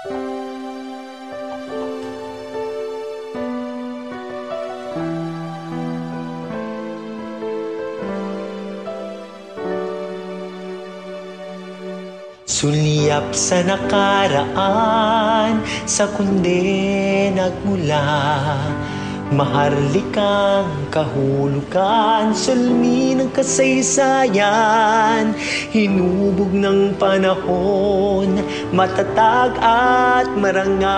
Sulyap sa nakaraan, sa kundi nagmula. Maharlikang kahulugan, sulmi ng kasaysayan. Hinubog ng panahon, matatag at marangal.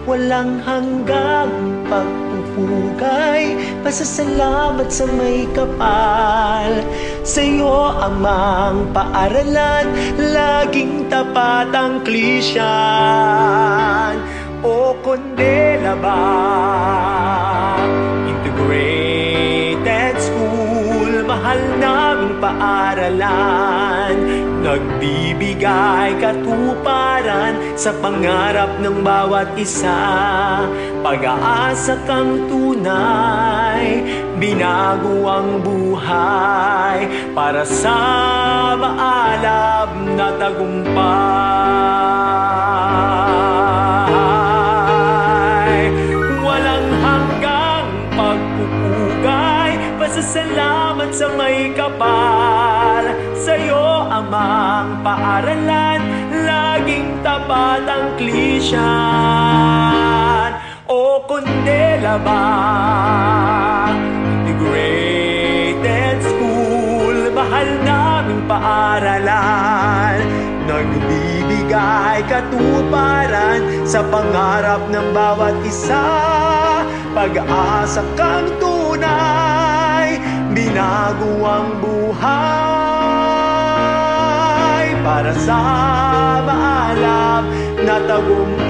Walang hanggang pagpupugay, pasasalamat sa may kapal. Sa'yo amang paaralan, laging tapat ang klisyan. O Condela ba, integrated school, mahal naming paaralan. Nagbibigay katuparan sa pangarap ng bawat isa. Pag-aasa kang tunay, binago ang buhay para sa maalab na tagumpay. Walang hanggang pagpupugay, pasasalamat sa may kapal. Sa'yo amang paaralan, laging tapat ang klisyan. O Condela ba, integrated school, mahal naming paaralan. Nagbibigay katuparan sa pangarap ng bawat isa. Pag-asa kang tunay, binago ang buhay para sa maalab na tagumpay.